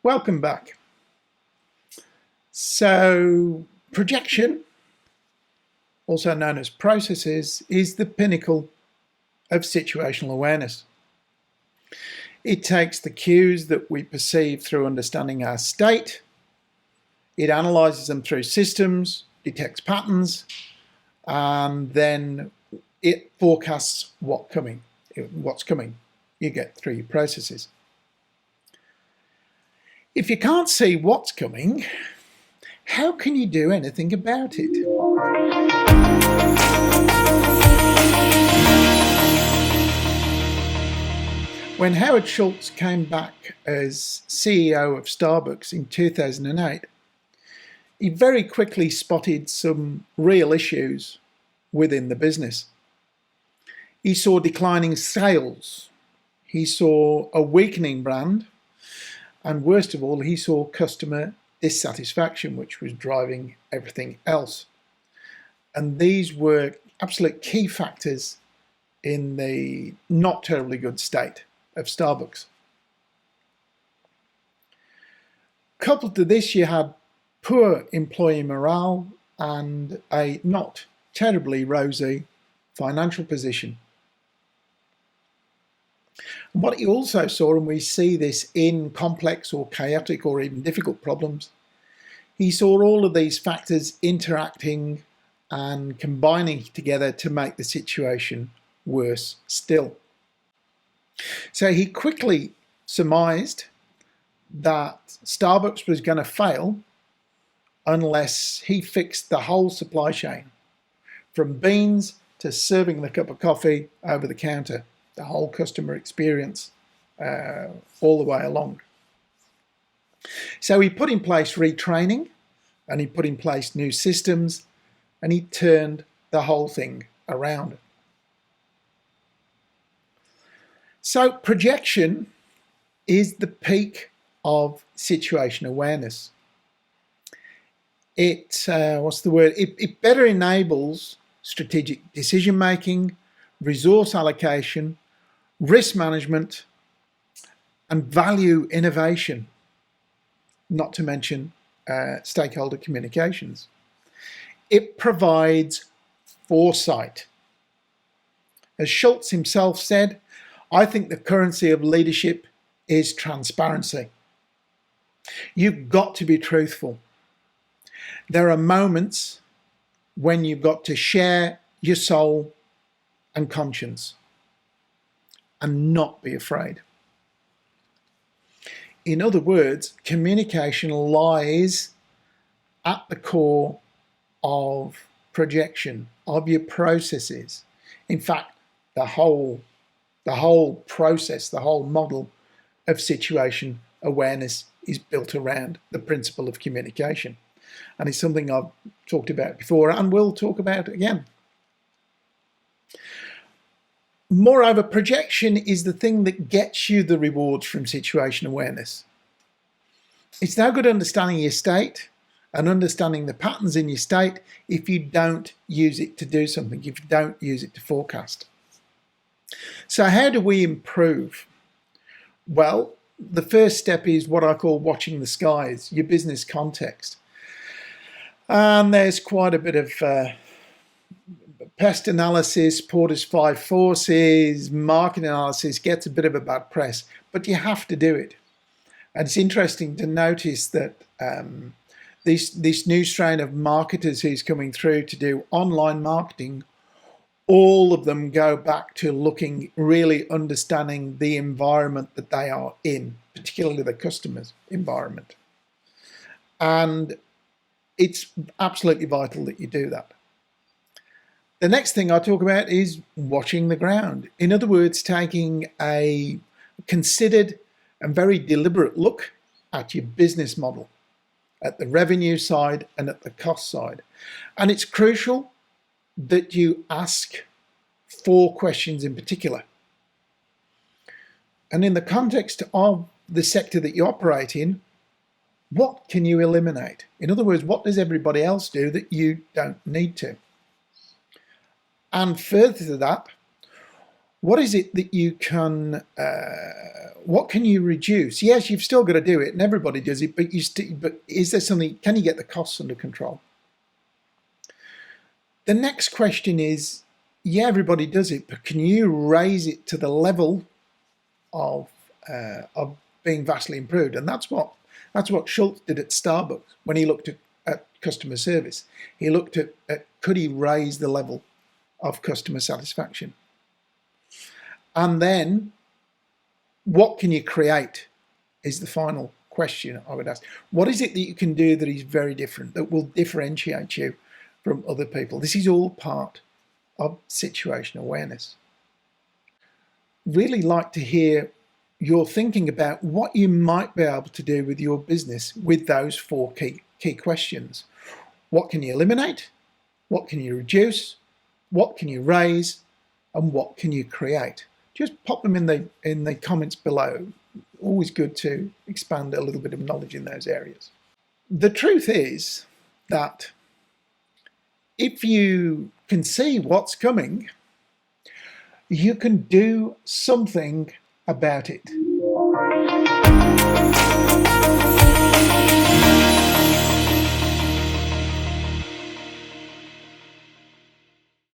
Welcome back. So, projection, also known as processes, is the pinnacle of situational awareness. It takes the cues that we perceive through understanding our state, it analyzes them through systems, detects patterns, and then it forecasts what's coming. You get through your processes. If you can't see what's coming, how can you do anything about it? When Howard Schultz came back as CEO of Starbucks in 2008, he very quickly spotted some real issues within the business. He saw declining sales, he saw a weakening brand, and worst of all, he saw customer dissatisfaction, which was driving everything else. And these were absolute key factors in the not terribly good state of Starbucks. Coupled to this, you had poor employee morale and a not terribly rosy financial position. And what he also saw, and we see this in complex or chaotic or even difficult problems, he saw all of these factors interacting and combining together to make the situation worse still. So he quickly surmised that Starbucks was going to fail unless he fixed the whole supply chain, from beans to serving the cup of coffee over the counter, the whole customer experience all the way along. So he put in place retraining, and he put in place new systems, and he turned the whole thing around. So projection is the peak of situation awareness. It better enables strategic decision making, resource allocation, risk management, and value innovation, not to mention stakeholder communications. It provides foresight. As Schultz himself said, I think the currency of leadership is transparency. You've got to be truthful. There are moments when you've got to share your soul and conscience and not be afraid. In other words, communication lies at the core of projection, of your processes. In fact, the whole process, the whole model of situation awareness is built around the principle of communication. And it's something I've talked about before and will talk about again. Moreover, projection is the thing that gets you the rewards from situation awareness. It's no good understanding your state and understanding the patterns in your state if you don't use it to do something, if you don't use it to forecast. So how do we improve? Well, the first step is what I call watching the skies, your business context. And there's quite a bit of pest analysis, Porter's 5 forces, market analysis gets a bit of a bad press, but you have to do it. And it's interesting to notice that this new strain of marketers who's coming through to do online marketing, all of them go back to really understanding the environment that they are in, particularly the customer's environment. And it's absolutely vital that you do that. The next thing I talk about is watching the ground. In other words, taking a considered and very deliberate look at your business model, at the revenue side and at the cost side. And it's crucial that you ask 4 questions in particular. And in the context of the sector that you operate in, what can you eliminate? In other words, what does everybody else do that you don't need to? And further to that, What is it that you can, what can you reduce? Yes, you've still got to do it, and everybody does it, but but is there something, can you get the costs under control? The next question is, yeah, everybody does it, but can you raise it to the level of being vastly improved? And that's what Schultz did at Starbucks when he looked at customer service. He looked at could he raise the level of customer satisfaction? And then, what can you create is the final question I would ask. What is it that you can do that is very different, that will differentiate you from other people? This is all part of situational awareness. Really like to hear your thinking about what you might be able to do with your business with those 4 key questions. What can you eliminate? What can you reduce? What can you raise? And what can you create? Just pop them in the comments below. Always good to expand a little bit of knowledge in those areas. The truth is that if you can see what's coming, you can do something about it.